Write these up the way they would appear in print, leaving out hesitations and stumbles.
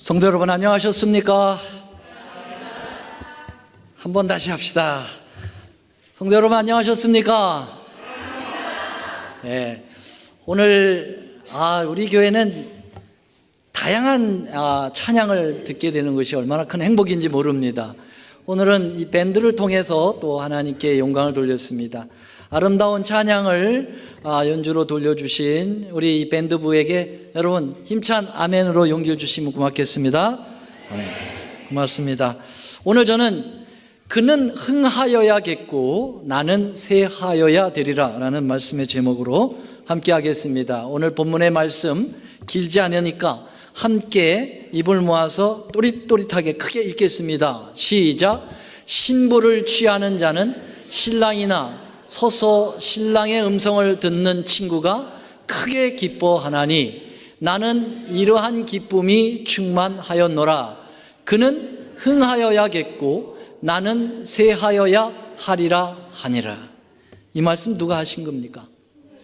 성도 여러분 안녕하셨습니까? 한번 다시 합시다. 성도 여러분 안녕하셨습니까? 네, 오늘 우리 교회는 다양한 찬양을 듣게 되는 것이 얼마나 큰 행복인지 모릅니다. 오늘은 이 밴드를 통해서 또 하나님께 영광을 돌렸습니다. 아름다운 찬양을 연주로 돌려주신 우리 밴드부에게 여러분 힘찬 아멘으로 용기를 주시면 고맙겠습니다. 네, 고맙습니다. 오늘 저는 그는 흥하여야겠고 나는 쇠하여야 되리라 라는 말씀의 제목으로 함께 하겠습니다. 오늘 본문의 말씀 길지 않으니까 함께 입을 모아서 또릿또릿하게 크게 읽겠습니다. 시작. 신부를 취하는 자는 신랑이나 서서 신랑의 음성을 듣는 친구가 크게 기뻐하나니 나는 이러한 기쁨이 충만하였노라. 그는 흥하여야겠고 나는 쇠하여야 하리라 하니라. 이 말씀 누가 하신 겁니까?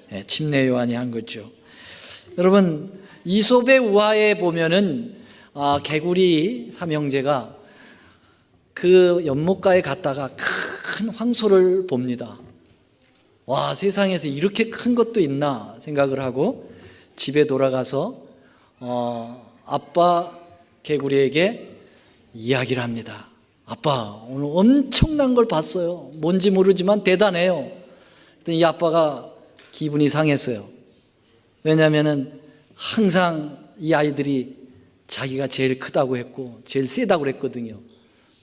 네, 침례 요한이 한 거죠. 여러분 이솝의 우화에 보면은 개구리 삼형제가 그 연못가에 갔다가 큰 황소를 봅니다. 와, 세상에서 이렇게 큰 것도 있나 생각을 하고 집에 돌아가서 아빠 개구리에게 이야기를 합니다. 아빠, 오늘 엄청난 걸 봤어요. 뭔지 모르지만 대단해요. 그랬더니 이 아빠가 기분이 상했어요. 왜냐하면은 항상 이 아이들이 자기가 제일 크다고 했고 제일 세다고 그랬거든요.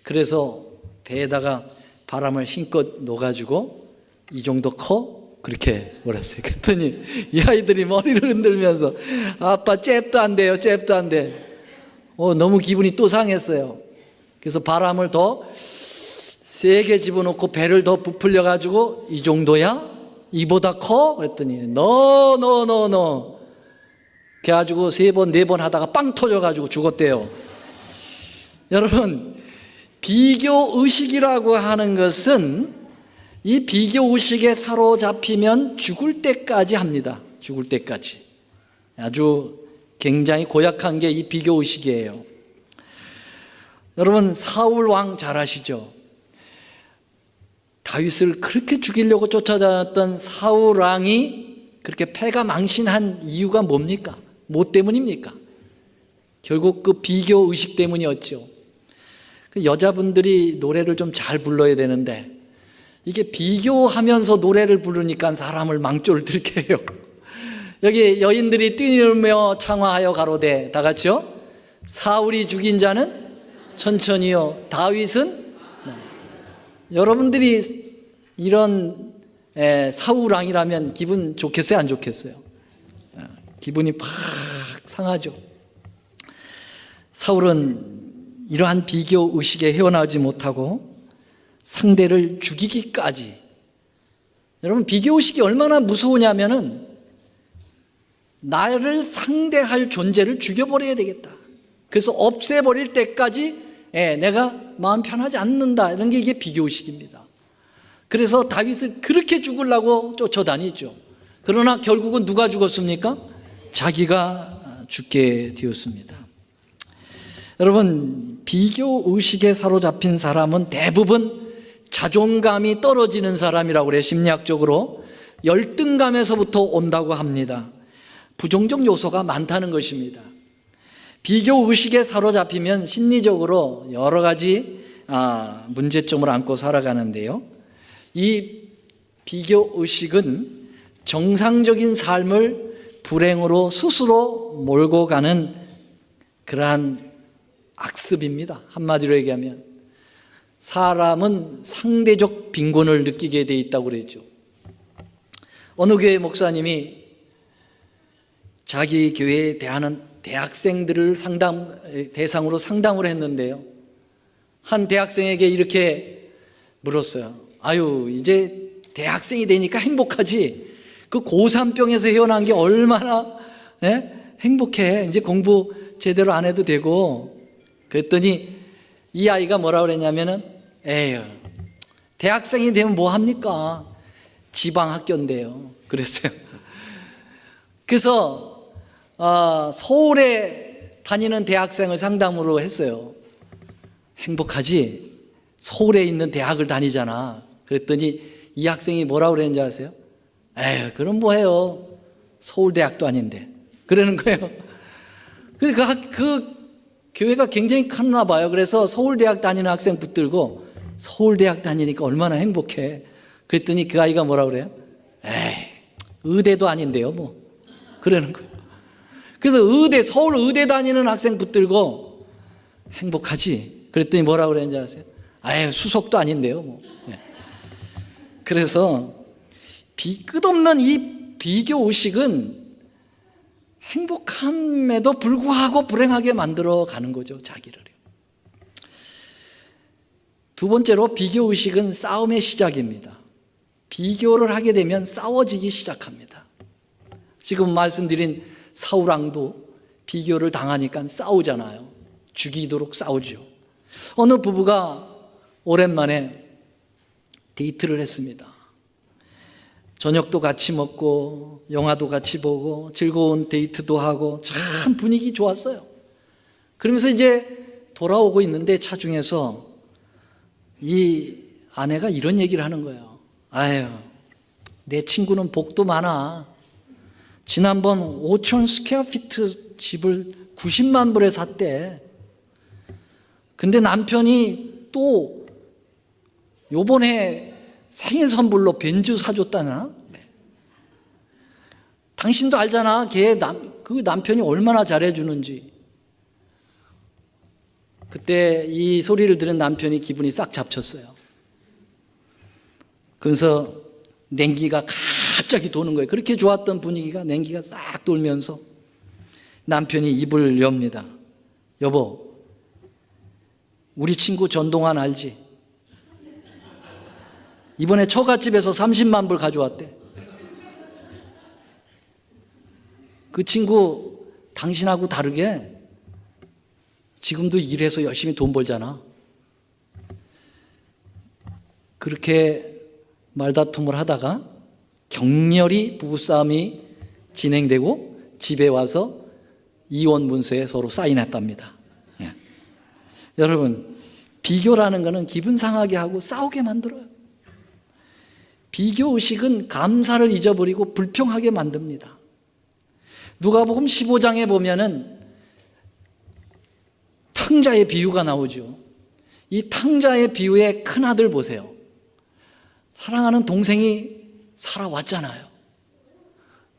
그래서 배에다가 바람을 힘껏 넣어가지고 이 정도 커? 그렇게 몰았어요. 그랬더니 이 아이들이 머리를 흔들면서 아빠 잽도 안 돼요. 잽도 안 돼. 너무 기분이 또 상했어요. 그래서 바람을 더 세게 집어넣고 배를 더 부풀려 가지고 이 정도야? 이보다 커? 그랬더니 no. 그래가지고 3번 4번 하다가 빵 터져가지고 죽었대요. 여러분 비교의식이라고 하는 것은 이 비교의식에 사로잡히면 죽을 때까지 합니다. 죽을 때까지. 아주 굉장히 고약한 게 이 비교의식이에요. 여러분 사울 왕 잘 아시죠? 다윗을 그렇게 죽이려고 쫓아다녔던 사울 왕이 그렇게 패가 망신한 이유가 뭡니까? 뭐 때문입니까? 결국 그 비교의식 때문이었죠. 그 여자분들이 노래를 좀 잘 불러야 되는데 이게 비교하면서 노래를 부르니까 사람을 망조를 들게 해요. 여기 여인들이 뛰누르며 창화하여 가로되 다 같이요. 사울이 죽인 자는 천천히요 다윗은 여러분들이 이런 사울왕이라면 기분 좋겠어요 안 좋겠어요? 기분이 팍 상하죠. 사울은 이러한 비교의식에 헤어나오지 못하고 상대를 죽이기까지. 여러분 비교의식이 얼마나 무서우냐면은 나를 상대할 존재를 죽여버려야 되겠다. 그래서 없애버릴 때까지 내가 마음 편하지 않는다. 이런 게 이게 비교의식입니다. 그래서 다윗을 그렇게 죽으려고 쫓아다니죠. 그러나 결국은 누가 죽었습니까? 자기가 죽게 되었습니다. 여러분 비교의식에 사로잡힌 사람은 대부분 자존감이 떨어지는 사람이라고 그래요. 심리학적으로 열등감에서부터 온다고 합니다. 부정적 요소가 많다는 것입니다. 비교의식에 사로잡히면 심리적으로 여러 가지 문제점을 안고 살아가는데요. 이 비교의식은 정상적인 삶을 불행으로 스스로 몰고 가는 그러한 악습입니다. 한마디로 얘기하면 사람은 상대적 빈곤을 느끼게 돼 있다고 그랬죠. 어느 교회 목사님이 자기 교회에 대하는 대학생들을 대상으로 상담을 했는데요. 한 대학생에게 이렇게 물었어요. 이제 대학생이 되니까 행복하지? 그 고3병에서 헤어난 게 얼마나 행복해. 이제 공부 제대로 안 해도 되고. 그랬더니 이 아이가 뭐라고 그랬냐면은 에휴 대학생이 되면 뭐 합니까? 지방학교인데요. 그랬어요. 그래서 서울에 다니는 대학생을 상담으로 했어요. 행복하지? 서울에 있는 대학을 다니잖아. 그랬더니 이 학생이 뭐라고 그랬는지 아세요? 에휴, 그럼 뭐해요? 서울대학도 아닌데. 그러는 거예요. 그 교회가 굉장히 컸나 봐요. 그래서 서울대학 다니는 학생 붙들고 서울대학 다니니까 얼마나 행복해. 그랬더니 그 아이가 뭐라고 그래요? 에이, 의대도 아닌데요, 뭐. 그러는 거예요. 그래서 서울 의대 다니는 학생 붙들고 행복하지? 그랬더니 뭐라고 그랬는지 아세요? 아유, 수석도 아닌데요, 뭐. 그래서 끝없는 이 비교 의식은 행복함에도 불구하고 불행하게 만들어 가는 거죠, 자기를. 두 번째로 비교 의식은 싸움의 시작입니다. 비교를 하게 되면 싸워지기 시작합니다. 지금 말씀드린 사울왕도 비교를 당하니까 싸우잖아요. 죽이도록 싸우죠. 어느 부부가 오랜만에 데이트를 했습니다. 저녁도 같이 먹고 영화도 같이 보고 즐거운 데이트도 하고 참 분위기 좋았어요. 그러면서 이제 돌아오고 있는데 차 중에서 이 아내가 이런 얘기를 하는 거예요. 아유, 내 친구는 복도 많아. 지난번 5천 스퀘어피트 집을 90만 불에 샀대. 근데 남편이 또 요번에 생일 선물로 벤츠 사줬다나? 당신도 알잖아. 그 남편이 얼마나 잘해주는지. 그때 이 소리를 들은 남편이 기분이 싹 잡쳤어요. 그래서 냉기가 갑자기 도는 거예요. 그렇게 좋았던 분위기가 냉기가 싹 돌면서 남편이 입을 엽니다. 여보, 우리 친구 전동환 알지? 이번에 처갓집에서 30만 불 가져왔대. 그 친구 당신하고 다르게 지금도 일해서 열심히 돈 벌잖아. 그렇게 말다툼을 하다가 격렬히 부부싸움이 진행되고 집에 와서 이혼 문서에 서로 사인했답니다. 예. 여러분, 비교라는 것은 기분 상하게 하고 싸우게 만들어요. 비교의식은 감사를 잊어버리고 불평하게 만듭니다. 누가복음 15장에 보면은 탕자의 비유가 나오죠. 이 탕자의 비유의 큰아들 보세요. 사랑하는 동생이 살아왔잖아요.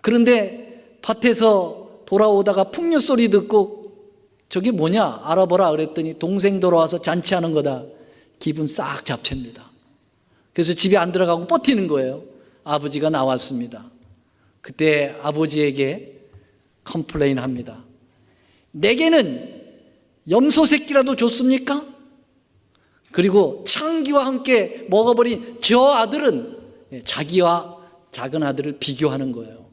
그런데 밭에서 돌아오다가 풍류 소리 듣고 저게 뭐냐 알아보라 그랬더니 동생 돌아와서 잔치하는 거다. 기분 싹 잡채입니다. 그래서 집에 안 들어가고 버티는 거예요. 아버지가 나왔습니다. 그때 아버지에게 컴플레인 합니다. 내게는 염소 새끼라도 줬습니까? 그리고 창기와 함께 먹어버린 저 아들은 자기와 작은 아들을 비교하는 거예요.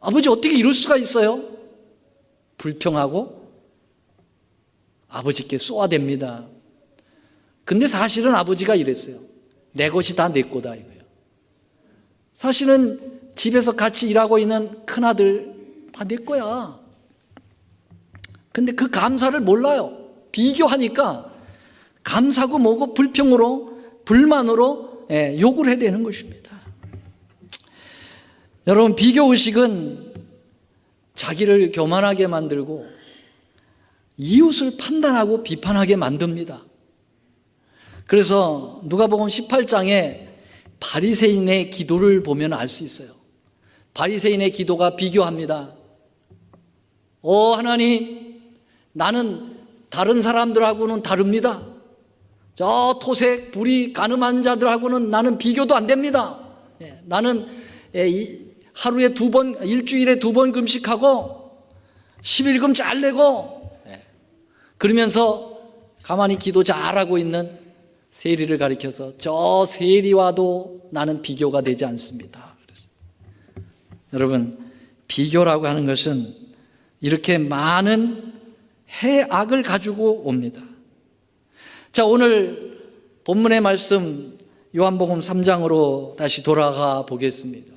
아버지 어떻게 이럴 수가 있어요? 불평하고 아버지께 쏘아댑니다. 근데 사실은 아버지가 이랬어요. 내 것이 다 내 거다 이거예요. 사실은 집에서 같이 일하고 있는 큰아들 다 내 거야. 근데 그 감사를 몰라요. 비교하니까 감사고 뭐고 불평으로 불만으로 욕을 해야 되는 것입니다. 여러분, 비교의식은 자기를 교만하게 만들고 이웃을 판단하고 비판하게 만듭니다. 그래서 누가복음 18장에 바리새인의 기도를 보면 알 수 있어요. 바리새인의 기도가 비교합니다. 하나님, 나는 다른 사람들하고는 다릅니다. 저 토색, 불의, 가늠한 자들하고는 나는 비교도 안 됩니다. 나는 하루에 일주일에 2번 금식하고 11금 잘 내고 그러면서 가만히 기도 잘하고 있는 세리를 가리켜서 저 세리와도 나는 비교가 되지 않습니다. 여러분, 비교라고 하는 것은 이렇게 많은 해악을 가지고 옵니다. 자, 오늘 본문의 말씀 요한복음 3장으로 다시 돌아가 보겠습니다.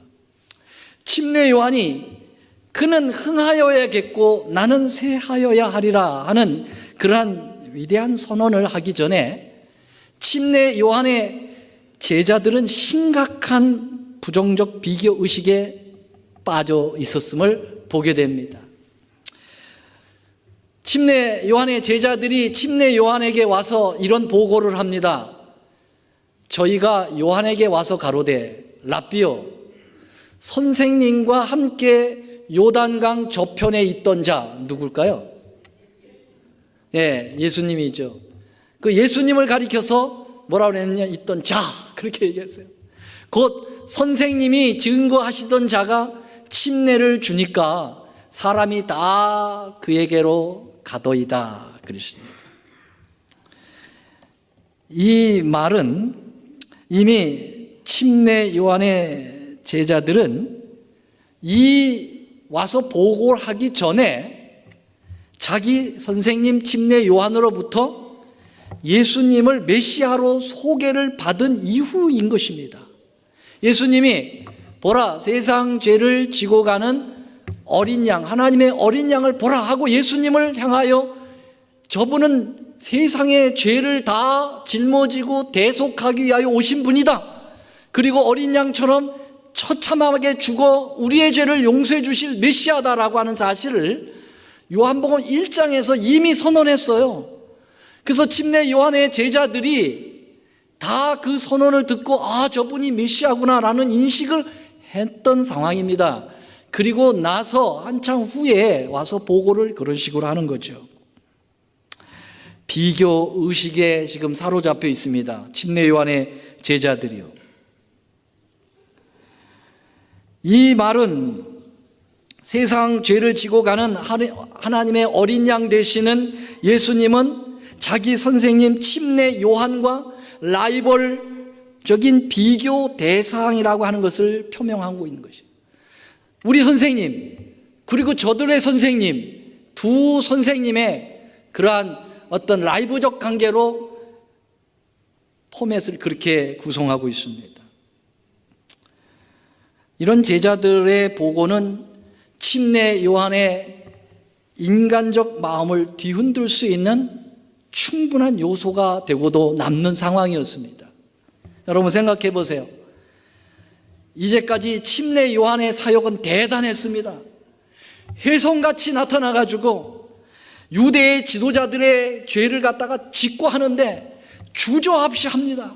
침례 요한이 그는 흥하여야겠고 나는 쇠하여야 하리라 하는 그러한 위대한 선언을 하기 전에 침례 요한의 제자들은 심각한 부정적 비교 의식에 빠져 있었음을 보게 됩니다. 침례 요한의 제자들이 침례 요한에게 와서 이런 보고를 합니다. 저희가 요한에게 와서 가로되 랍비여, 선생님과 함께 요단강 저편에 있던 자 누굴까요? 예, 예수님이죠. 그 예수님을 가리켜서 뭐라고 그랬냐? 있던 자, 그렇게 얘기했어요. 곧 선생님이 증거하시던 자가 침례를 주니까 사람이 다 그에게로 가더이다 그러십니다. 이 말은 이미 침례 요한의 제자들은 이 와서 보고를 하기 전에 자기 선생님 침례 요한으로부터 예수님을 메시아로 소개를 받은 이후인 것입니다. 예수님이 보라, 세상 죄를 지고 가는 어린 양, 하나님의 어린 양을 보라 하고 예수님을 향하여 저분은 세상의 죄를 다 짊어지고 대속하기 위하여 오신 분이다. 그리고 어린 양처럼 처참하게 죽어 우리의 죄를 용서해 주실 메시아다라고 하는 사실을 요한복음 1장에서 이미 선언했어요. 그래서 침례 요한의 제자들이 다 그 선언을 듣고 아, 저분이 메시아구나라는 인식을 했던 상황입니다. 그리고 나서 한참 후에 와서 보고를 그런 식으로 하는 거죠. 비교 의식에 지금 사로잡혀 있습니다. 침례 요한의 제자들이요. 이 말은 세상 죄를 지고 가는 하나님의 어린 양 되시는 예수님은 자기 선생님 침례 요한과 라이벌적인 비교 대상이라고 하는 것을 표명하고 있는 것이에요. 우리 선생님 그리고 저들의 선생님 두 선생님의 그러한 어떤 라이브적 관계로 포맷을 그렇게 구성하고 있습니다. 이런 제자들의 보고는 침례 요한의 인간적 마음을 뒤흔들 수 있는 충분한 요소가 되고도 남는 상황이었습니다. 여러분 생각해 보세요. 이제까지 침례 요한의 사역은 대단했습니다. 혜성같이 나타나가지고 유대의 지도자들의 죄를 갖다가 직고하는데 주저없이 합니다.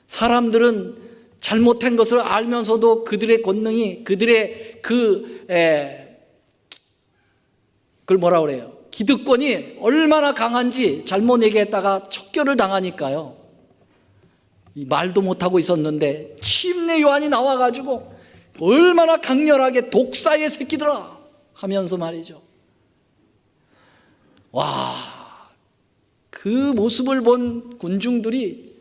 사람들은 잘못한 것을 알면서도 그들의 권능이 그들의 그걸 뭐라 그래요? 기득권이 얼마나 강한지 잘못 얘기했다가 척결을 당하니까요. 말도 못하고 있었는데 침례 요한이 나와가지고 얼마나 강렬하게 독사의 새끼들아 하면서 말이죠. 와, 그 모습을 본 군중들이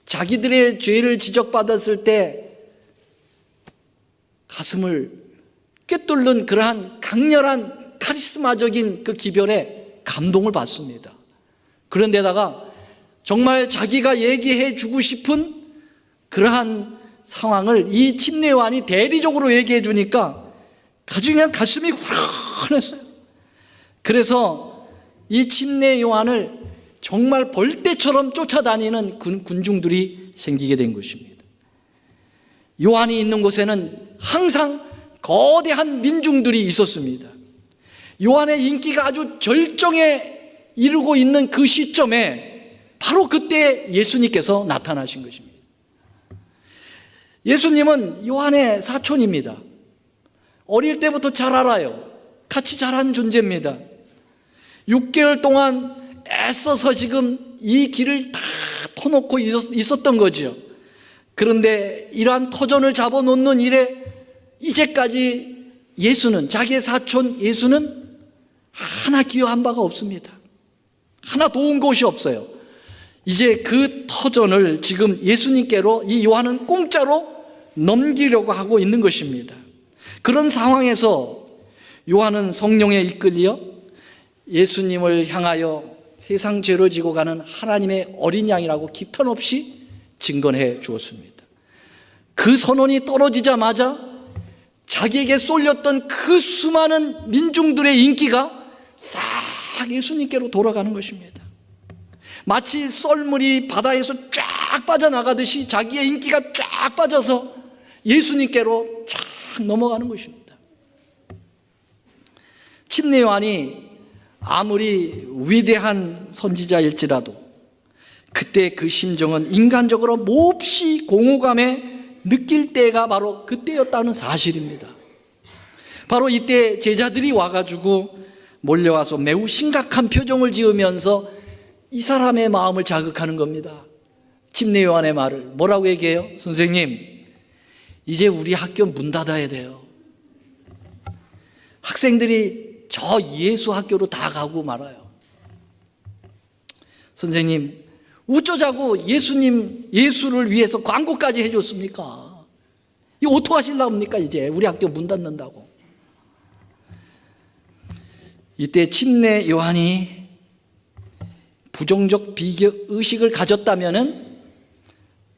자기들의 죄를 지적받았을 때 가슴을 꿰뚫는 그러한 강렬한 카리스마적인 그 기별에 감동을 받습니다. 그런데다가 정말 자기가 얘기해 주고 싶은 그러한 상황을 이 침례 요한이 대리적으로 얘기해 주니까 그냥 가슴이 후련했어요. 그래서 이 침례 요한을 정말 벌떼처럼 쫓아다니는 군중들이 생기게 된 것입니다. 요한이 있는 곳에는 항상 거대한 민중들이 있었습니다. 요한의 인기가 아주 절정에 이르고 있는 그 시점에 바로 그때 예수님께서 나타나신 것입니다. 예수님은 요한의 사촌입니다. 어릴 때부터 잘 알아요. 같이 자란 존재입니다. 6개월 동안 애써서 지금 이 길을 다 터놓고 있었던 거죠. 그런데 이러한 터전을 잡아놓는 일에 이제까지 예수는, 자기의 사촌 예수는 하나 기여한 바가 없습니다. 하나 도운 것이 없어요. 이제 그 터전을 지금 예수님께로 이 요한은 공짜로 넘기려고 하고 있는 것입니다. 그런 상황에서 요한은 성령에 이끌려 예수님을 향하여 세상 죄를 지고 가는 하나님의 어린 양이라고 기탄 없이 증거해 주었습니다. 그 선언이 떨어지자마자 자기에게 쏠렸던 그 수많은 민중들의 인기가 싹 예수님께로 돌아가는 것입니다. 마치 썰물이 바다에서 쫙 빠져나가듯이 자기의 인기가 쫙 빠져서 예수님께로 쫙 넘어가는 것입니다. 침례 요한이 아무리 위대한 선지자일지라도 그때 그 심정은 인간적으로 몹시 공허감에 느낄 때가 바로 그때였다는 사실입니다. 바로 이때 제자들이 와가지고 몰려와서 매우 심각한 표정을 지으면서 이 사람의 마음을 자극하는 겁니다. 침례 요한의 말을 뭐라고 얘기해요? 선생님, 이제 우리 학교 문 닫아야 돼요. 학생들이 저 예수 학교로 다 가고 말아요. 선생님, 어쩌자고 예수를 위해서 광고까지 해줬습니까? 이거 어떡하시려고 합니까? 이제 우리 학교 문 닫는다고. 이때 침례 요한이 부정적 비교 의식을 가졌다면은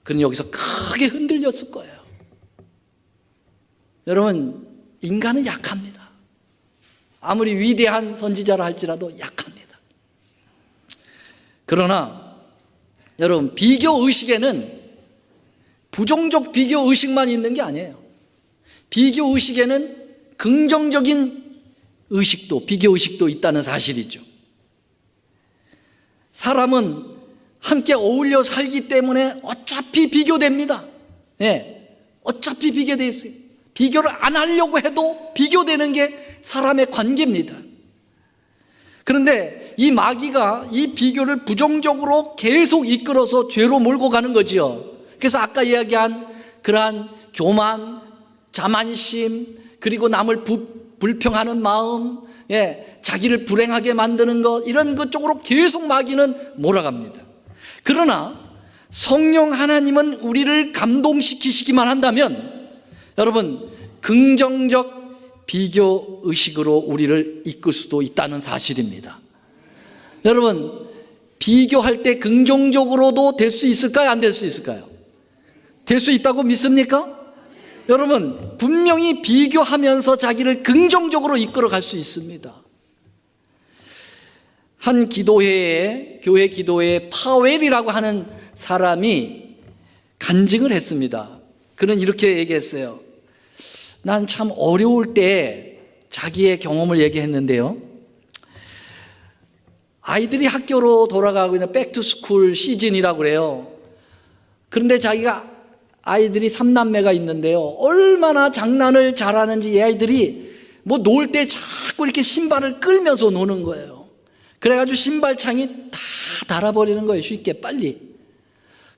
그는 여기서 크게 흔들렸을 거예요. 여러분, 인간은 약합니다. 아무리 위대한 선지자라 할지라도 약합니다. 그러나 여러분, 비교 의식에는 부정적 비교 의식만 있는 게 아니에요. 비교 의식에는 긍정적인 의식도, 비교 의식도 있다는 사실이죠. 사람은 함께 어울려 살기 때문에 어차피 비교됩니다. 네, 어차피 비교돼 있어요. 비교를 안 하려고 해도 비교되는 게 사람의 관계입니다. 그런데 이 마귀가 이 비교를 부정적으로 계속 이끌어서 죄로 몰고 가는 거지요. 그래서 아까 이야기한 그러한 교만, 자만심, 그리고 남을 불평하는 마음, 자기를 불행하게 만드는 것, 이런 것 쪽으로 계속 마귀는 몰아갑니다. 그러나 성령 하나님은 우리를 감동시키시기만 한다면 여러분, 긍정적 비교 의식으로 우리를 이끌 수도 있다는 사실입니다. 여러분, 비교할 때 긍정적으로도 될 수 있을까요? 안 될 수 있을까요? 될 수 있다고 믿습니까? 여러분, 분명히 비교하면서 자기를 긍정적으로 이끌어 갈 수 있습니다. 한 기도회에, 교회 기도회에 파웰이라고 하는 사람이 간증을 했습니다. 그는 이렇게 얘기했어요. 난 참 어려울 때 자기의 경험을 얘기했는데요. 아이들이 학교로 돌아가고 있는 백투스쿨 시즌이라고 그래요. 그런데 자기가 아이들이 3남매가 있는데요, 얼마나 장난을 잘하는지 이 아이들이 뭐 놀 때 자꾸 이렇게 신발을 끌면서 노는 거예요. 그래가지고 신발창이 다 닳아버리는 거예요, 쉽게 빨리.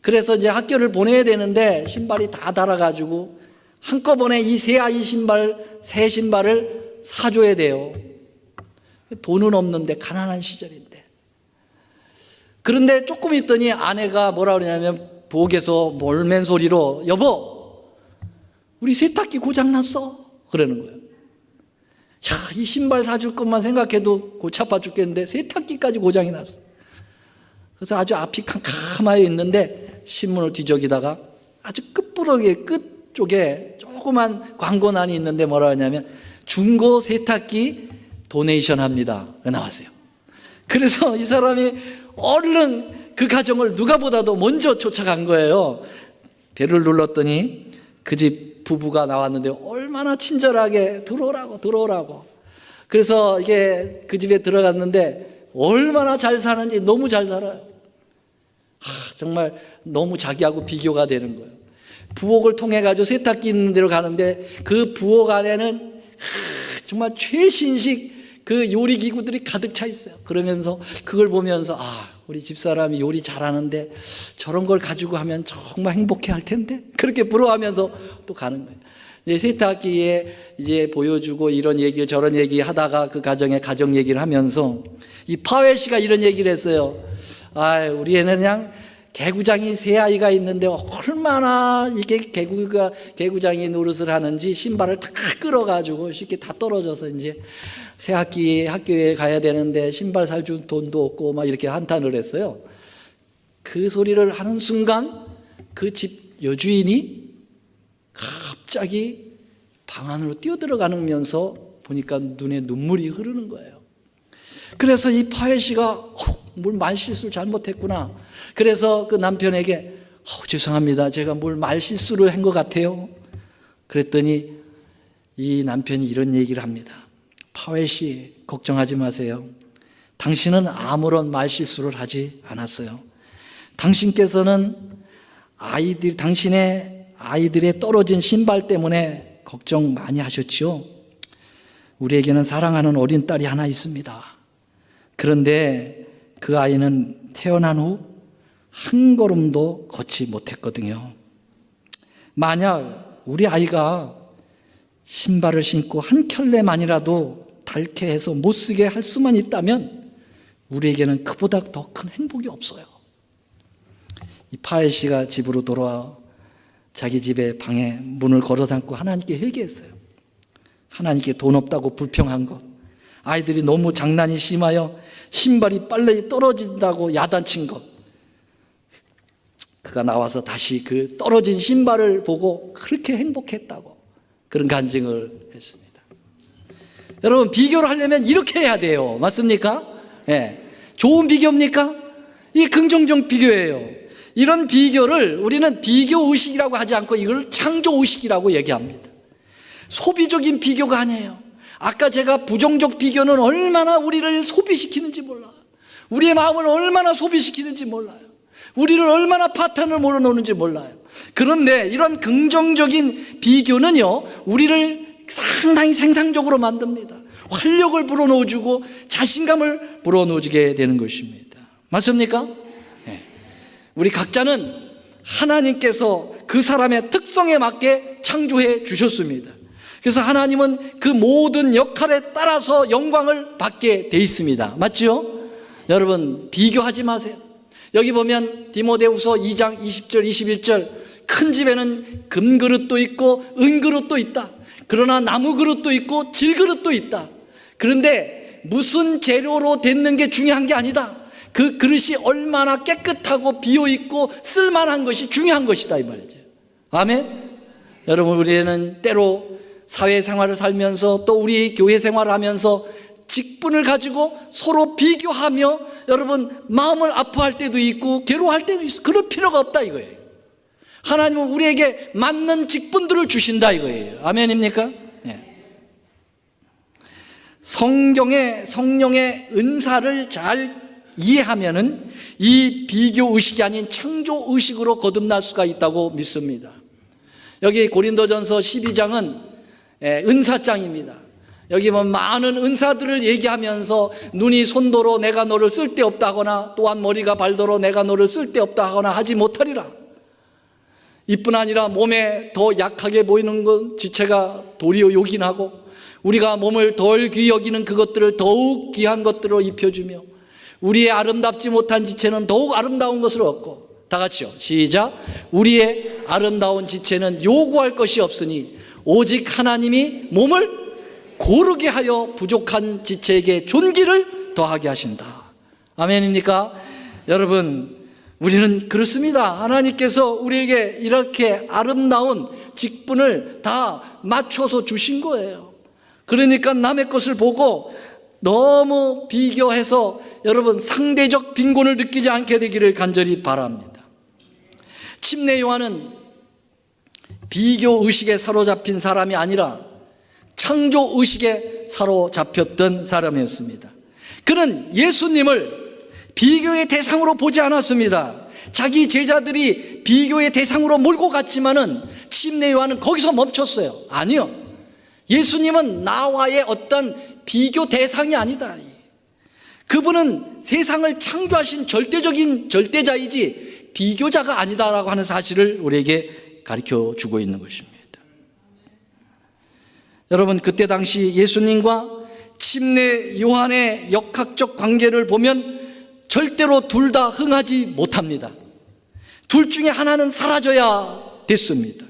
그래서 이제 학교를 보내야 되는데 신발이 다 닳아가지고 한꺼번에 이 세 아이 새 신발을 사줘야 돼요. 돈은 없는데, 가난한 시절인데. 그런데 조금 있더니 아내가 뭐라 그러냐면 부엌에서 몰맨 소리로, 여보, 우리 세탁기 고장났어, 그러는 거예요. 야, 이 신발 사줄 것만 생각해도 골치 아파 죽겠는데 세탁기까지 고장이 났어. 그래서 아주 앞이 캄캄하게 있는데 신문을 뒤적이다가 아주 끝부러기에 끝쪽에 조그만 광고란이 있는데 뭐라 하냐면 중고 세탁기 도네이션 합니다, 나왔어요. 그래서 이 사람이 얼른 그 가정을 누가보다도 먼저 쫓아간 거예요. 배를 눌렀더니 그 집 부부가 나왔는데 얼마나 친절하게 들어오라고. 그래서 이게 그 집에 들어갔는데 얼마나 잘 사는지, 너무 잘 살아요. 정말 너무 자기하고 비교가 되는 거예요. 부엌을 통해 가지고 세탁기 있는 데로 가는데 그 부엌 안에는 정말 최신식 그 요리 기구들이 가득 차 있어요. 그러면서 그걸 보면서 우리 집사람이 요리 잘하는데 저런 걸 가지고 하면 정말 행복해 할 텐데, 그렇게 부러워하면서 또 가는 거예요. 이제 세탁기에 이제 보여주고 이런 얘기를 저런 얘기 하다가 그 가정의 가정 얘기를 하면서 이 파웰 씨가 이런 얘기를 했어요. 우리 애는 그냥 개구장이 세 아이가 있는데 얼마나 이게 개구장이 노릇을 하는지 신발을 다 끌어가지고 쉽게 다 떨어져서 이제 새 학교에 가야 되는데 신발 살 줄 돈도 없고 막 이렇게 한탄을 했어요. 그 소리를 하는 순간 그 집 여주인이 갑자기 방 안으로 뛰어들어가면서 보니까 눈에 눈물이 흐르는 거예요. 그래서 이 파엘 씨가 뭘 말실수를 잘못했구나. 그래서 그 남편에게 죄송합니다. 제가 뭘 말실수를 한 것 같아요. 그랬더니 이 남편이 이런 얘기를 합니다. 파엘 씨, 걱정하지 마세요. 당신은 아무런 말실수를 하지 않았어요. 당신께서는 당신의 아이들의 떨어진 신발 때문에 걱정 많이 하셨지요. 우리에게는 사랑하는 어린 딸이 하나 있습니다. 그런데 그 아이는 태어난 후 한 걸음도 걷지 못했거든요. 만약 우리 아이가 신발을 신고 한 켤레만이라도 닳게 해서 못 쓰게 할 수만 있다면 우리에게는 그보다 더 큰 행복이 없어요. 이 파엘 씨가 집으로 돌아와 자기 집의 방에 문을 걸어 닫고 하나님께 회개했어요. 하나님께 돈 없다고 불평한 것, 아이들이 너무 장난이 심하여 신발이 빨래 떨어진다고 야단친 것, 그가 나와서 다시 그 떨어진 신발을 보고 그렇게 행복했다고 그런 간증을 했습니다. 여러분, 비교를 하려면 이렇게 해야 돼요. 맞습니까? 예. 좋은 비교입니까? 이 긍정적 비교예요. 이런 비교를 우리는 비교의식이라고 하지 않고 이걸 창조의식이라고 얘기합니다. 소비적인 비교가 아니에요. 아까 제가 부정적 비교는 얼마나 우리를 소비시키는지 몰라요. 우리의 마음을 얼마나 소비시키는지 몰라요. 우리를 얼마나 파탄을 몰아넣는지 몰라요. 그런데 이런 긍정적인 비교는요, 우리를 상당히 생산적으로 만듭니다. 활력을 불어넣어주고 자신감을 불어넣어주게 되는 것입니다. 맞습니까? 네. 우리 각자는 하나님께서 그 사람의 특성에 맞게 창조해 주셨습니다. 그래서 하나님은 그 모든 역할에 따라서 영광을 받게 돼 있습니다. 맞죠? 여러분, 비교하지 마세요. 여기 보면 디모데후서 2장 20절 21절, 큰 집에는 금그릇도 있고 은그릇도 있다. 그러나 나무그릇도 있고 질그릇도 있다. 그런데 무슨 재료로 됐는 게 중요한 게 아니다. 그 그릇이 얼마나 깨끗하고 비어있고 쓸만한 것이 중요한 것이다, 이 말이죠. 아멘? 여러분, 우리는 때로 사회생활을 살면서 또 우리 교회 생활을 하면서 직분을 가지고 서로 비교하며 여러분 마음을 아파할 때도 있고 괴로워할 때도 있어. 그럴 필요가 없다 이거예요. 하나님은 우리에게 맞는 직분들을 주신다 이거예요. 아멘입니까? 네. 성경의 성령의 은사를 잘 이해하면은 이 비교의식이 아닌 창조의식으로 거듭날 수가 있다고 믿습니다. 여기 고린도전서 12장은 은사장입니다. 여기 보면 많은 은사들을 얘기하면서 눈이 손도로 내가 너를 쓸데없다 하거나 또한 머리가 발도로 내가 너를 쓸데없다 하거나 하지 못하리라. 이뿐 아니라 몸에 더 약하게 보이는 건 지체가 도리어 요긴하고 우리가 몸을 덜 귀히 여기는 그것들을 더욱 귀한 것들로 입혀주며 우리의 아름답지 못한 지체는 더욱 아름다운 것을 얻고, 다 같이요, 시작. 우리의 아름다운 지체는 요구할 것이 없으니 오직 하나님이 몸을 고르게 하여 부족한 지체에게 존귀를 더하게 하신다. 아멘입니까? 여러분, 우리는 그렇습니다. 하나님께서 우리에게 이렇게 아름다운 직분을 다 맞춰서 주신 거예요. 그러니까 남의 것을 보고 너무 비교해서 여러분 상대적 빈곤을 느끼지 않게 되기를 간절히 바랍니다. 침례 요한은 비교의식에 사로잡힌 사람이 아니라 창조의식에 사로잡혔던 사람이었습니다. 그는 예수님을 비교의 대상으로 보지 않았습니다. 자기 제자들이 비교의 대상으로 몰고 갔지만은 침례 요한은 거기서 멈췄어요. 아니요, 예수님은 나와의 어떤 비교 대상이 아니다. 그분은 세상을 창조하신 절대적인 절대자이지 비교자가 아니다라고 하는 사실을 우리에게 가르쳐 주고 있는 것입니다. 여러분, 그때 당시 예수님과 침례 요한의 역학적 관계를 보면 절대로 둘 다 흥하지 못합니다. 둘 중에 하나는 사라져야 됐습니다.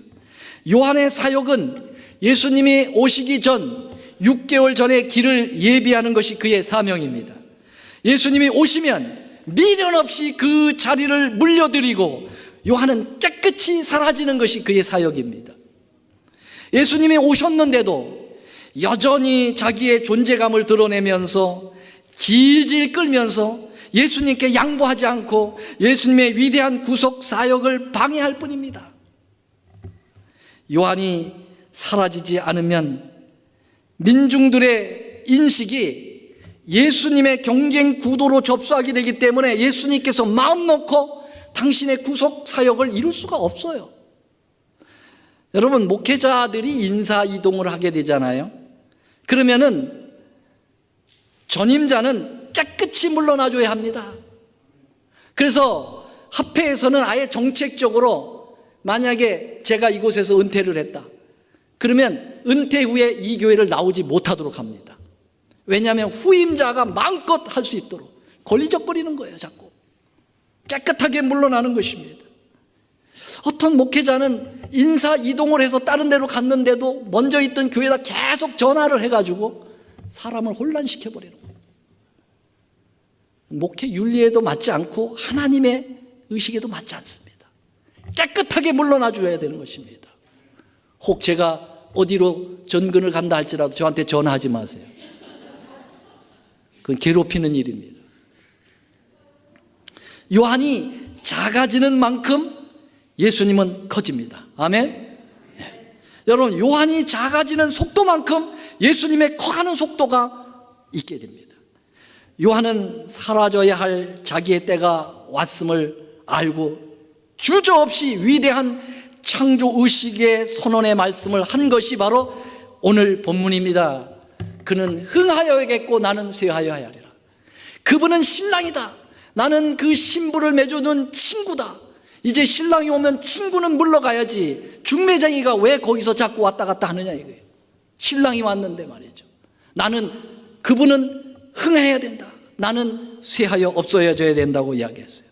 요한의 사역은 예수님이 오시기 전 6개월 전에 길을 예비하는 것이 그의 사명입니다. 예수님이 오시면 미련 없이 그 자리를 물려드리고 요한은 깨끗이 사라지는 것이 그의 사역입니다. 예수님이 오셨는데도 여전히 자기의 존재감을 드러내면서 질질 끌면서 예수님께 양보하지 않고 예수님의 위대한 구속 사역을 방해할 뿐입니다. 요한이 사라지지 않으면 민중들의 인식이 예수님의 경쟁 구도로 접수하게 되기 때문에 예수님께서 마음 놓고 당신의 구속 사역을 이룰 수가 없어요. 여러분, 목회자들이 인사 이동을 하게 되잖아요. 그러면은 전임자는 깨끗이 물러나줘야 합니다. 그래서 합회에서는 아예 정책적으로 만약에 제가 이곳에서 은퇴를 했다, 그러면 은퇴 후에 이 교회를 나오지 못하도록 합니다. 왜냐하면 후임자가 마음껏 할 수 있도록 권리적거리는 거예요. 자꾸 깨끗하게 물러나는 것입니다. 어떤 목회자는 인사 이동을 해서 다른 데로 갔는데도 먼저 있던 교회에다 계속 전화를 해가지고 사람을 혼란시켜버리는 거예요. 목회 윤리에도 맞지 않고 하나님의 의식에도 맞지 않습니다. 깨끗하게 물러나 줘야 되는 것입니다. 혹 제가 어디로 전근을 간다 할지라도 저한테 전화하지 마세요. 그건 괴롭히는 일입니다. 요한이 작아지는 만큼 예수님은 커집니다. 아멘. 여러분, 요한이 작아지는 속도만큼 예수님의 커가는 속도가 있게 됩니다. 요한은 사라져야 할 자기의 때가 왔음을 알고 주저없이 위대한 창조의식의 선언의 말씀을 한 것이 바로 오늘 본문입니다. 그는 흥하여야겠고 나는 쇠하여야 하리라. 그분은 신랑이다. 나는 그 신부를 맺어둔 친구다. 이제 신랑이 오면 친구는 물러가야지. 중매쟁이가 왜 거기서 자꾸 왔다 갔다 하느냐 이거예요. 신랑이 왔는데 말이죠. 나는, 그분은 흥해야 된다. 나는 쇠하여 없어져야 된다고 이야기했어요.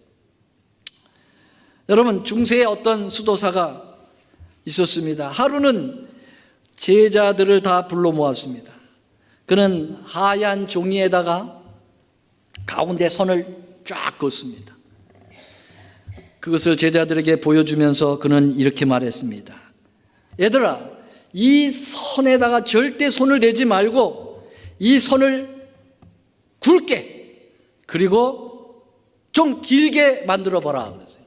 여러분, 중세에 어떤 수도사가 있었습니다. 하루는 제자들을 다 불러 모았습니다. 그는 하얀 종이에다가 가운데 선을 쫙 그었습니다. 그것을 제자들에게 보여주면서 그는 이렇게 말했습니다. 얘들아, 이 선에다가 절대 손을 대지 말고 이 선을 굵게, 그리고 좀 길게 만들어 보라 그랬어요.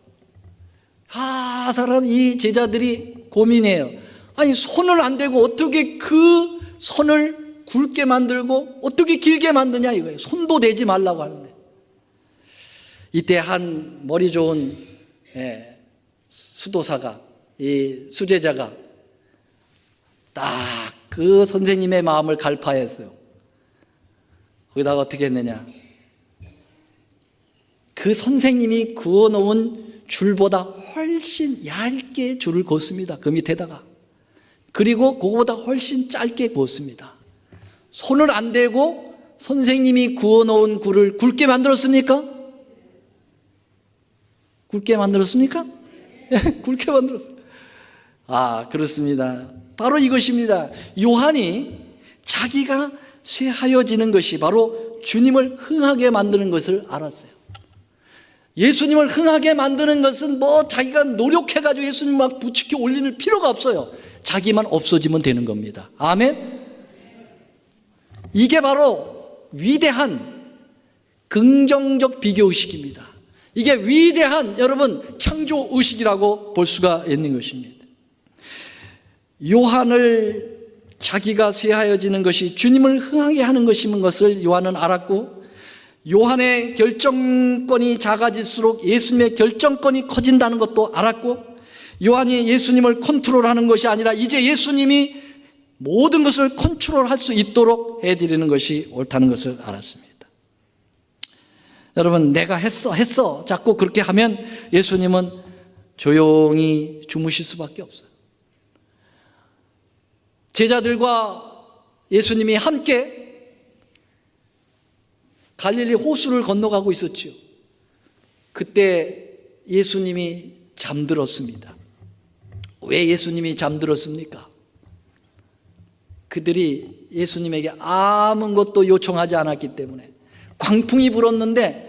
이 제자들이 고민해요. 아니, 손을 안 대고 어떻게 그 선을 굵게 만들고 어떻게 길게 만드냐 이거예요. 손도 대지 말라고 하는데. 이때 한 머리 좋은 수도사가, 이 수제자가 딱 그 선생님의 마음을 갈파했어요. 거기다가 어떻게 했느냐, 그 선생님이 그어놓은 줄보다 훨씬 얇게 줄을 걷습니다. 그 밑에다가. 그리고 그거보다 훨씬 짧게 걷습니다. 손을 안 대고 선생님이 구워놓은 굴을 굵게 만들었습니까? 굵게 만들었습니까? 굵게 만들었어요. 그렇습니다. 바로 이것입니다. 요한이 자기가 쇠하여지는 것이 바로 주님을 흥하게 만드는 것을 알았어요. 예수님을 흥하게 만드는 것은 자기가 노력해가지고 예수님 막 부추겨 올리는 필요가 없어요. 자기만 없어지면 되는 겁니다. 아멘. 이게 바로 위대한 긍정적 비교의식입니다. 이게 위대한, 여러분, 창조의식이라고 볼 수가 있는 것입니다. 요한을 자기가 쇠하여지는 것이 주님을 흥하게 하는 것인 것을 요한은 알았고, 요한의 결정권이 작아질수록 예수님의 결정권이 커진다는 것도 알았고, 요한이 예수님을 컨트롤하는 것이 아니라 이제 예수님이 모든 것을 컨트롤할 수 있도록 해드리는 것이 옳다는 것을 알았습니다. 여러분, 내가 했어 자꾸 그렇게 하면 예수님은 조용히 주무실 수밖에 없어요. 제자들과 예수님이 함께 갈릴리 호수를 건너가고 있었죠. 그때 예수님이 잠들었습니다. 왜 예수님이 잠들었습니까? 그들이 예수님에게 아무것도 요청하지 않았기 때문에. 광풍이 불었는데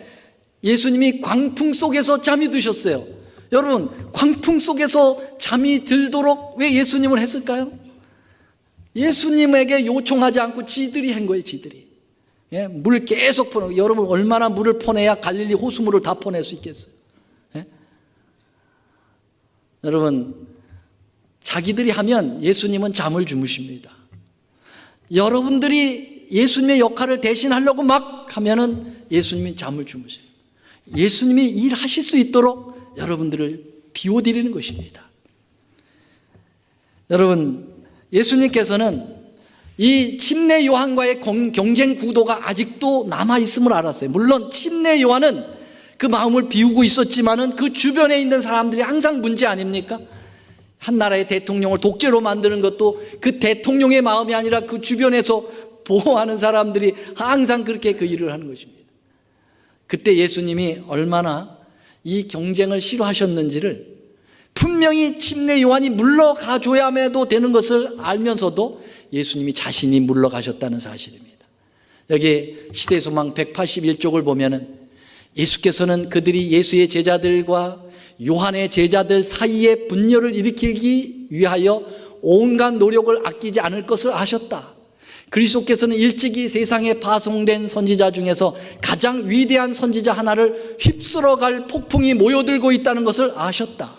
예수님이 광풍 속에서 잠이 드셨어요. 여러분, 광풍 속에서 잠이 들도록 왜 예수님을 했을까요? 예수님에게 요청하지 않고 지들이 한 거예요, 지들이. 예? 물 계속 퍼내. 여러분, 얼마나 물을 퍼내야 갈릴리 호수물을 다 퍼낼 수 있겠어요? 예? 여러분, 자기들이 하면 예수님은 잠을 주무십니다. 여러분들이 예수님의 역할을 대신하려고 막 하면은 예수님이 잠을 주무세요. 예수님이 일하실 수 있도록 여러분들을 비워드리는 것입니다. 여러분, 예수님께서는 이 침례 요한과의 경쟁 구도가 아직도 남아있음을 알았어요. 물론 침례 요한은 그 마음을 비우고 있었지만은 그 주변에 있는 사람들이 항상 문제 아닙니까? 한 나라의 대통령을 독재로 만드는 것도 그 대통령의 마음이 아니라 그 주변에서 보호하는 사람들이 항상 그렇게 그 일을 하는 것입니다. 그때 예수님이 얼마나 이 경쟁을 싫어하셨는지를 분명히 침례 요한이 물러가줘야만 되는 것을 알면서도 예수님이 자신이 물러가셨다는 사실입니다. 여기 시대소망 181쪽을 보면은 예수께서는 그들이 예수의 제자들과 요한의 제자들 사이에 분열을 일으키기 위하여 온갖 노력을 아끼지 않을 것을 아셨다. 그리스도께서는 일찍이 세상에 파송된 선지자 중에서 가장 위대한 선지자 하나를 휩쓸어갈 폭풍이 모여들고 있다는 것을 아셨다.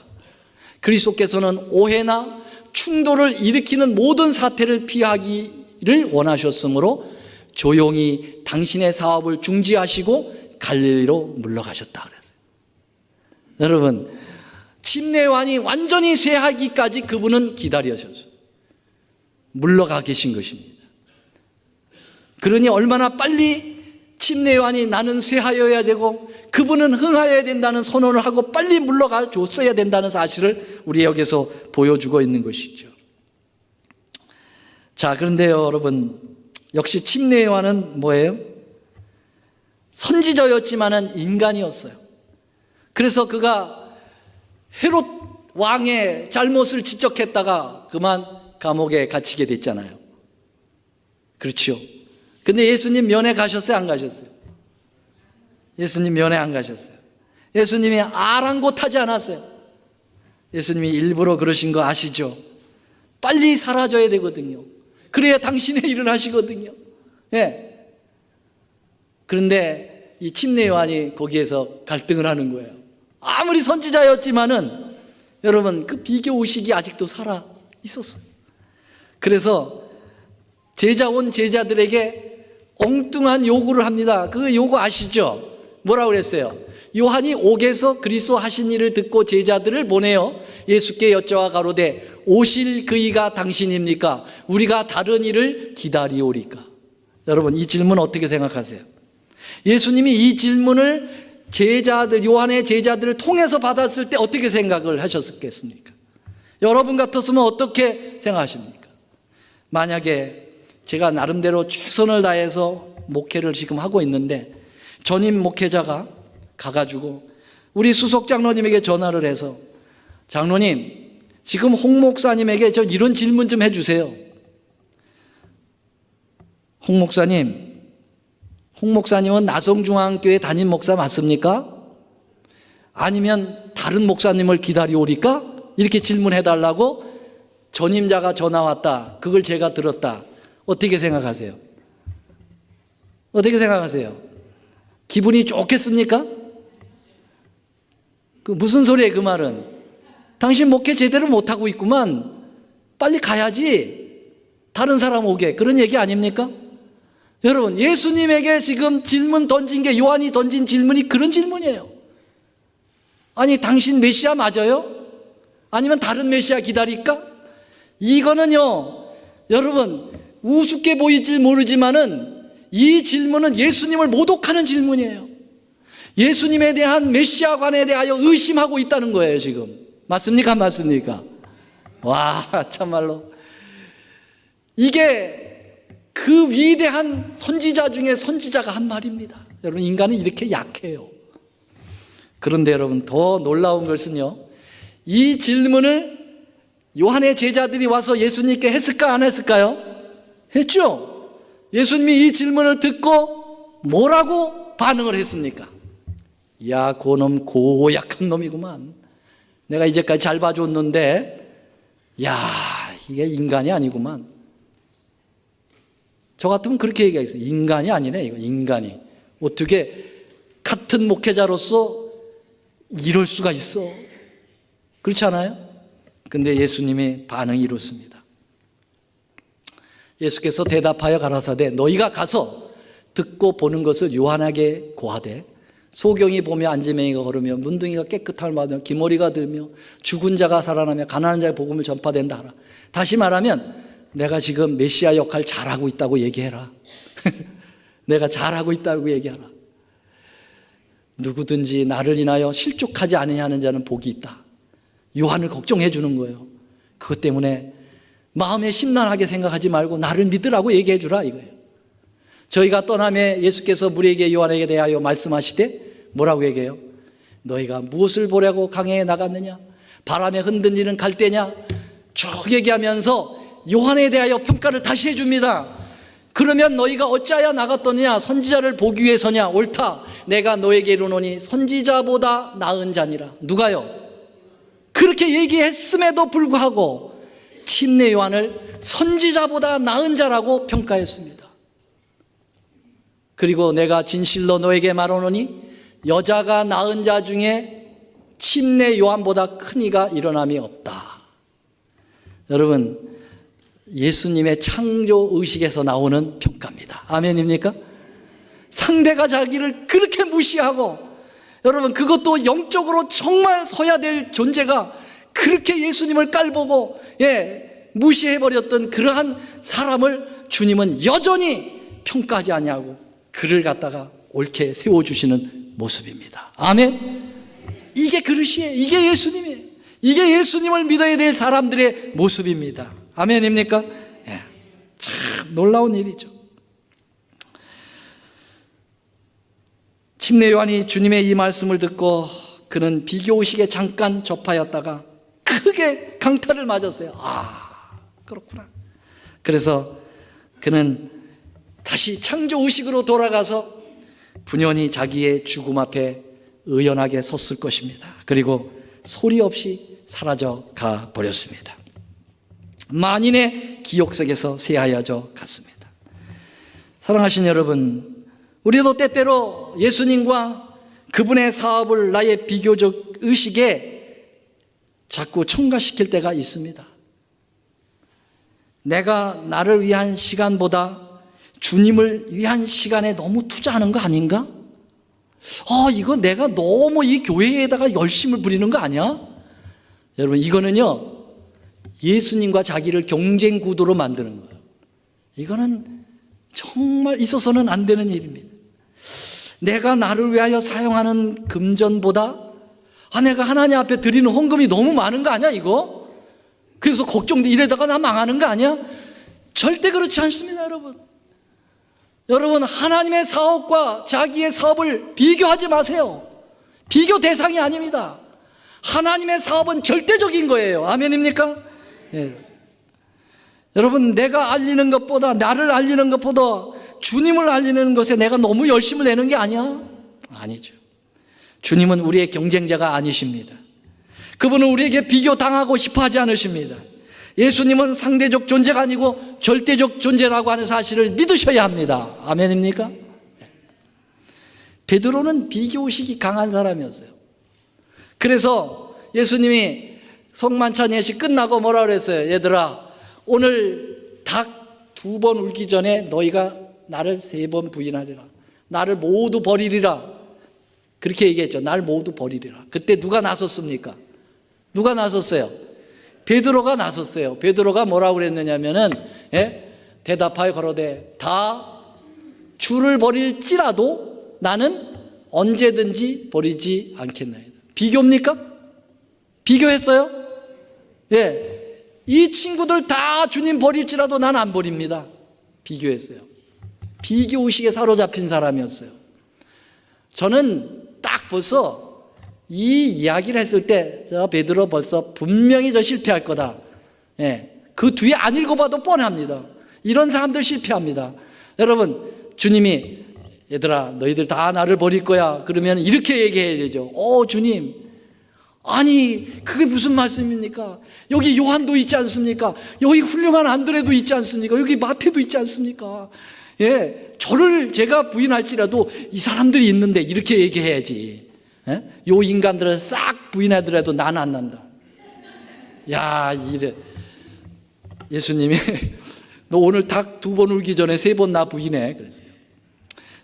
그리스도께서는 오해나 충돌을 일으키는 모든 사태를 피하기를 원하셨으므로 조용히 당신의 사업을 중지하시고 갈릴리로 물러가셨다 그랬어요. 여러분, 침례 요한이 완전히 쇠하기까지 그분은 기다리셨어요. 물러가 계신 것입니다. 그러니 얼마나 빨리 침례 요한이 나는 쇠하여야 되고 그분은 흥하여야 된다는 선언을 하고 빨리 물러가 줬어야 된다는 사실을 우리 여기서 보여주고 있는 것이죠. 자, 그런데요, 여러분, 역시 침례 요한은 뭐예요? 선지자였지만은 인간이었어요. 그래서 그가 헤롯 왕의 잘못을 지적했다가 그만 감옥에 갇히게 됐잖아요. 그렇죠. 근데 예수님 면회 가셨어요, 안 가셨어요? 예수님 면회 안 가셨어요. 예수님이 아랑곳하지 않았어요. 예수님이 일부러 그러신 거 아시죠? 빨리 사라져야 되거든요. 그래야 당신의 일을 하시거든요. 예. 그런데 이 침례 요한이 거기에서 갈등을 하는 거예요. 아무리 선지자였지만은 여러분, 그 비교 의식이 아직도 살아 있었어요. 그래서 제자들에게 엉뚱한 요구를 합니다. 그 요구 아시죠? 뭐라고 그랬어요? 요한이 옥에서 그리스도 하신 일을 듣고 제자들을 보내어 예수께 여쭤와 가로되 오실 그이가 당신입니까? 우리가 다른 일을 기다리오리까? 여러분, 이 질문 어떻게 생각하세요? 예수님이 이 질문을 요한의 제자들을 통해서 받았을 때 어떻게 생각을 하셨겠습니까? 여러분 같았으면 어떻게 생각하십니까? 만약에 제가 나름대로 최선을 다해서 목회를 지금 하고 있는데 전임 목회자가 가가지고 우리 수석 장로님에게 전화를 해서 장로님, 지금 홍 목사님에게 저 이런 질문 좀 해주세요. 홍 목사님은 나성중앙교회 담임 목사 맞습니까? 아니면 다른 목사님을 기다리오리까? 이렇게 질문해달라고 전임자가 전화 왔다. 그걸 제가 들었다. 어떻게 생각하세요? 어떻게 생각하세요? 기분이 좋겠습니까? 그 무슨 소리예요, 그 말은? 당신 목회 제대로 못하고 있구만. 빨리 가야지. 다른 사람 오게. 그런 얘기 아닙니까? 여러분, 예수님에게 지금 질문 던진 게 요한이 던진 질문이 그런 질문이에요. 아니, 당신 메시아 맞아요? 아니면 다른 메시아 기다릴까? 이거는요, 여러분, 우습게 보일지 모르지만은 이 질문은 예수님을 모독하는 질문이에요. 예수님에 대한 메시아관에 대하여 의심하고 있다는 거예요, 지금. 맞습니까? 맞습니까? 와, 참말로. 이게 그 위대한 선지자 중에 선지자가 한 말입니다. 여러분, 인간은 이렇게 약해요. 그런데 여러분, 더 놀라운 것은요, 이 질문을 요한의 제자들이 와서 예수님께 했을까, 안 했을까요? 했죠. 예수님이 이 질문을 듣고 뭐라고 반응을 했습니까? 야, 그놈 고약한 놈이구만. 내가 이제까지 잘 봐줬는데, 야, 이게 인간이 아니구만. 저 같으면 그렇게 얘기하겠어요. 인간이 아니네, 이거. 인간이 어떻게 같은 목회자로서 이럴 수가 있어? 그렇지 않아요? 근데 예수님의 반응이 이렇습니다. 예수께서 대답하여 가라사대 너희가 가서 듣고 보는 것을 요한에게 고하되 소경이 보며 안지맹이가 걸으며 문둥이가 깨끗함을 받으며 기머리가 들며 죽은 자가 살아나며 가난한 자의 복음을 전파된다 하라. 다시 말하면 내가 지금 메시아 역할 잘하고 있다고 얘기해라. 내가 잘하고 있다고 얘기하라. 누구든지 나를 인하여 실족하지 아니하는 자는 복이 있다. 요한을 걱정해 주는 거예요. 그것 때문에 마음에 심란하게 생각하지 말고 나를 믿으라고 얘기해 주라 이거예요. 저희가 떠남에 예수께서 무리에게 요한에게 대하여 말씀하시되 뭐라고 얘기해요? 너희가 무엇을 보려고 강해에 나갔느냐? 바람에 흔들리는 갈대냐? 쭉 얘기하면서 요한에 대하여 평가를 다시 해줍니다. 그러면 너희가 어찌하여 나갔더냐? 선지자를 보기 위해서냐? 옳다. 내가 너에게 이르노니 선지자보다 나은 자니라. 누가요? 그렇게 얘기했음에도 불구하고 침례 요한을 선지자보다 나은 자라고 평가했습니다. 그리고 내가 진실로 너에게 말하노니 여자가 낳은 자 중에 침례 요한보다 큰 이가 일어남이 없다. 여러분, 예수님의 창조 의식에서 나오는 평가입니다. 아멘입니까? 상대가 자기를 그렇게 무시하고, 여러분 그것도 영적으로 정말 서야 될 존재가 그렇게 예수님을 깔보고 무시해버렸던 그러한 사람을 주님은 여전히 평가하지 아니하고 그를 갖다가 옳게 세워주시는 모습입니다. 아멘. 이게 그릇이에요. 이게 예수님이에요. 이게 예수님을 믿어야 될 사람들의 모습입니다. 아멘입니까? 참 놀라운 일이죠. 침례 요한이 주님의 이 말씀을 듣고 그는 비교의식에 잠깐 접하였다가 크게 강탈을 맞았어요. 아, 그렇구나. 그래서 그는 다시 창조의식으로 돌아가서 분연히 자기의 죽음 앞에 의연하게 섰을 것입니다. 그리고 소리 없이 사라져 가 버렸습니다. 만인의 기억 속에서 새하여져 갔습니다. 사랑하신 여러분, 우리도 때때로 예수님과 그분의 사업을 나의 비교적 의식에 자꾸 첨가시킬 때가 있습니다. 내가 나를 위한 시간보다 주님을 위한 시간에 너무 투자하는 거 아닌가? 이거 내가 너무 이 교회에다가 열심을 부리는 거 아니야? 여러분, 이거는요 예수님과 자기를 경쟁 구도로 만드는 거예요. 이거는 정말 있어서는 안 되는 일입니다. 내가 나를 위하여 사용하는 금전보다 내가 하나님 앞에 드리는 헌금이 너무 많은 거 아니야 이거? 그래서 걱정돼. 이래다가 나 망하는 거 아니야? 절대 그렇지 않습니다. 여러분 하나님의 사업과 자기의 사업을 비교하지 마세요. 비교 대상이 아닙니다. 하나님의 사업은 절대적인 거예요. 아멘입니까? 여러분, 내가 알리는 것보다, 나를 알리는 것보다 주님을 알리는 것에 내가 너무 열심을 내는 게 아니야? 아니죠. 주님은 우리의 경쟁자가 아니십니다. 그분은 우리에게 비교당하고 싶어 하지 않으십니다. 예수님은 상대적 존재가 아니고 절대적 존재라고 하는 사실을 믿으셔야 합니다. 아멘입니까? 베드로는 비교의식이 강한 사람이었어요. 그래서 예수님이 성만찬 예식 끝나고 뭐라 그랬어요? 얘들아, 오늘 닭 2번 울기 전에 너희가 나를 3번 부인하리라. 나를 모두 버리리라. 그렇게 얘기했죠. 날 모두 버리리라. 그때 누가 나섰습니까? 누가 나섰어요? 베드로가 나섰어요. 베드로가 뭐라고 그랬느냐면은 대답하여 가로되 다 주를 버릴지라도 나는 언제든지 버리지 않겠나이다. 비교입니까? 비교했어요? 이 친구들 다 주님 버릴지라도 난 안 버립니다. 비교했어요. 비교의식에 사로잡힌 사람이었어요. 저는 딱 벌써 이 이야기를 했을 때 저 베드로 벌써 분명히 저 실패할 거다. 그 뒤에 안 읽어봐도 뻔합니다. 이런 사람들 실패합니다. 여러분, 주님이 얘들아 너희들 다 나를 버릴 거야 그러면 이렇게 얘기해야 되죠. 주님, 아니 그게 무슨 말씀입니까? 여기 요한도 있지 않습니까? 여기 훌륭한 안드레도 있지 않습니까? 여기 마태도 있지 않습니까? 예, 저를 제가 부인할지라도 이 사람들이 있는데 이렇게 얘기해야지. 예? 요 인간들을 싹 부인하더라도 나는 안 난다. 야, 이래. 예수님이 너 오늘 닭 2번 울기 전에 3번 나 부인해 그랬어요.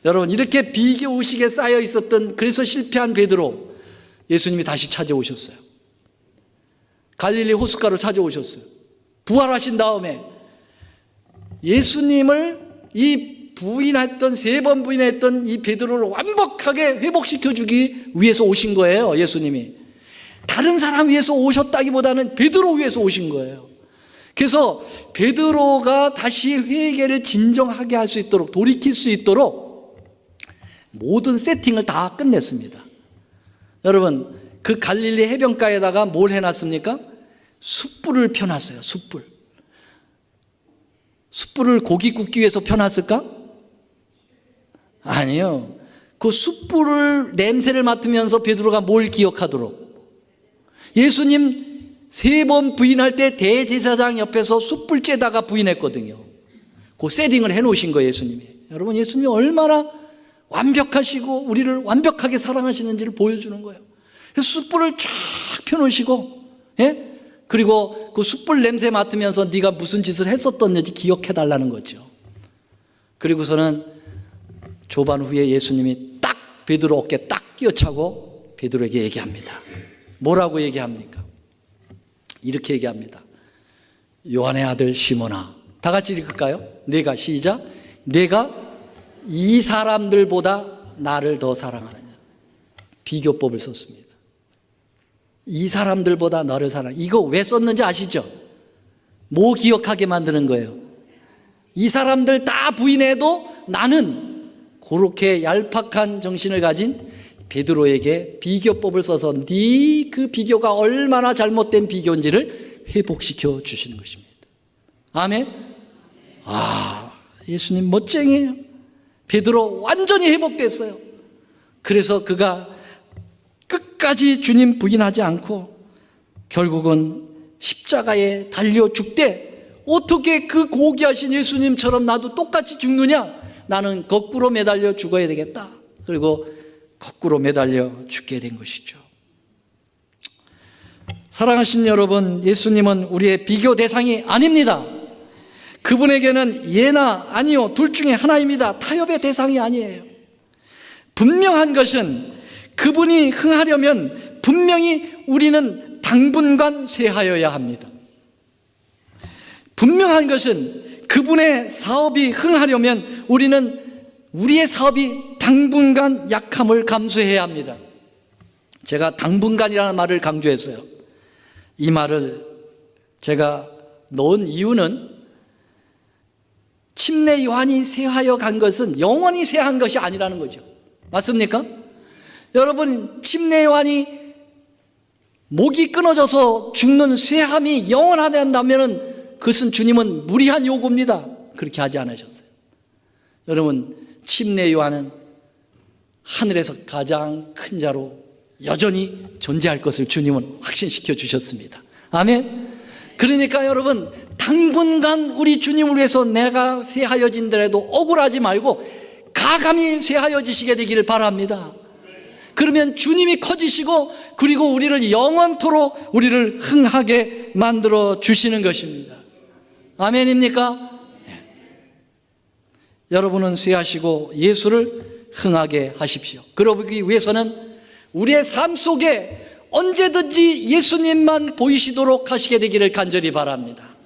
여러분, 이렇게 비교의식에 쌓여 있었던, 그래서 실패한 베드로, 예수님이 다시 찾아오셨어요. 갈릴리 호숫가로 찾아오셨어요. 부활하신 다음에 예수님을 이 부인했던, 3번 부인했던 이 베드로를 완벽하게 회복시켜주기 위해서 오신 거예요. 예수님이 다른 사람 위해서 오셨다기보다는 베드로 위해서 오신 거예요. 그래서 베드로가 다시 회개를 진정하게 할 수 있도록, 돌이킬 수 있도록 모든 세팅을 다 끝냈습니다. 여러분, 그 갈릴리 해변가에다가 뭘 해놨습니까? 숯불을 펴놨어요. 숯불을 고기 굽기 위해서 펴놨을까? 아니요. 그 숯불을 냄새를 맡으면서 베드로가 뭘 기억하도록, 예수님 3번 부인할 때 대제사장 옆에서 숯불째다가 부인했거든요. 그 세팅을 해놓으신 거예요, 예수님이. 여러분, 예수님이 얼마나 완벽하시고 우리를 완벽하게 사랑하시는지를 보여주는 거예요. 그래서 숯불을 쫙 펴놓으시고, 예? 그리고 그 숯불 냄새 맡으면서 네가 무슨 짓을 했었던지 기억해달라는 거죠. 그리고서는 조반 후에 예수님이 딱 베드로 어깨에 딱 끼어차고 베드로에게 얘기합니다. 뭐라고 얘기합니까? 이렇게 얘기합니다. 요한의 아들 시몬아, 다 같이 읽을까요? 내가, 시작, 내가 이 사람들보다 나를 더 사랑하느냐. 비교법을 썼습니다. 이 사람들보다 너를 사랑. 이거 왜 썼는지 아시죠? 뭐 기억하게 만드는 거예요? 이 사람들 다 부인해도 나는, 그렇게 얄팍한 정신을 가진 베드로에게 비교법을 써서 네 그 비교가 얼마나 잘못된 비교인지를 회복시켜 주시는 것입니다. 아멘. 아, 예수님 멋쟁이에요. 베드로 완전히 회복됐어요. 그래서 그가 끝까지 주님 부인하지 않고 결국은 십자가에 달려 죽되, 어떻게 그 고귀하신 예수님처럼 나도 똑같이 죽느냐? 나는 거꾸로 매달려 죽어야 되겠다. 그리고 거꾸로 매달려 죽게 된 것이죠. 사랑하신 여러분, 예수님은 우리의 비교 대상이 아닙니다. 그분에게는 예나 아니요, 둘 중에 하나입니다. 타협의 대상이 아니에요. 분명한 것은 그분이 흥하려면 분명히 우리는 당분간 쇠하여야 합니다. 분명한 것은 그분의 사업이 흥하려면 우리는 우리의 사업이 당분간 약함을 감수해야 합니다. 제가 당분간이라는 말을 강조했어요. 이 말을 제가 넣은 이유는 침례 요한이 쇠하여 간 것은 영원히 쇠한 것이 아니라는 거죠. 맞습니까? 여러분, 침례 요한이 목이 끊어져서 죽는 쇠함이 영원하다면 그것은 주님은 무리한 요구입니다. 그렇게 하지 않으셨어요. 여러분, 침례 요한은 하늘에서 가장 큰 자로 여전히 존재할 것을 주님은 확신시켜 주셨습니다. 아멘. 그러니까 여러분, 당분간 우리 주님을 위해서 내가 쇠하여진더라도 억울하지 말고 가감히 쇠하여지시게 되기를 바랍니다. 그러면 주님이 커지시고, 그리고 우리를 영원토록 우리를 흥하게 만들어 주시는 것입니다. 아멘입니까? 네. 여러분은 쇠하시고 예수를 흥하게 하십시오. 그러기 위해서는 우리의 삶 속에 언제든지 예수님만 보이시도록 하시게 되기를 간절히 바랍니다.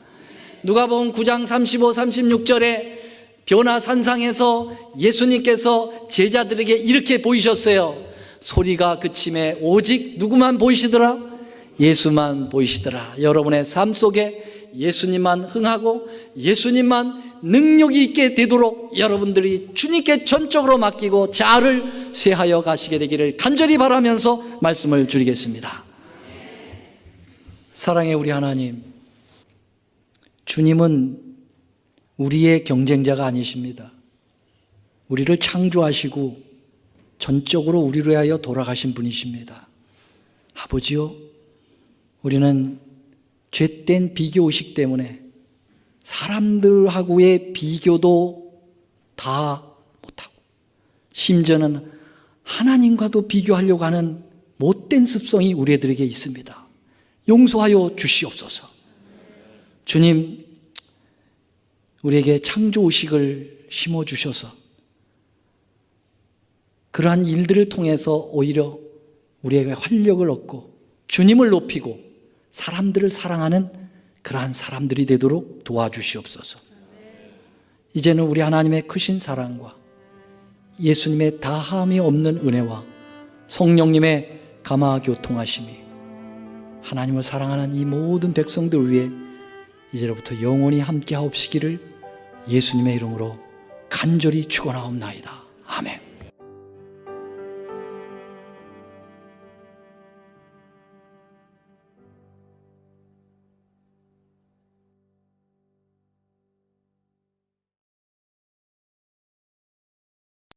누가복음 9장 35, 36절에 변화산상에서 예수님께서 제자들에게 이렇게 보이셨어요. 소리가 그침에 오직 누구만 보이시더라? 예수만 보이시더라. 여러분의 삶 속에 예수님만 흥하고 예수님만 능력이 있게 되도록 여러분들이 주님께 전적으로 맡기고 자아를 쇠하여 가시게 되기를 간절히 바라면서 말씀을 드리겠습니다. 사랑의 우리 하나님, 주님은 우리의 경쟁자가 아니십니다. 우리를 창조하시고 전적으로 우리를 위하여 돌아가신 분이십니다. 아버지요, 우리는 죄된 비교의식 때문에 사람들하고의 비교도 다 못하고 심지어는 하나님과도 비교하려고 하는 못된 습성이 우리 애들에게 있습니다. 용서하여 주시옵소서. 주님, 우리에게 창조의식을 심어주셔서 그러한 일들을 통해서 오히려 우리에게 활력을 얻고 주님을 높이고 사람들을 사랑하는 그러한 사람들이 되도록 도와주시옵소서. 이제는 우리 하나님의 크신 사랑과 예수님의 다함이 없는 은혜와 성령님의 감화교통하심이 하나님을 사랑하는 이 모든 백성들 위해 이제로부터 영원히 함께하옵시기를 예수님의 이름으로 간절히 축원하옵나이다. 아멘.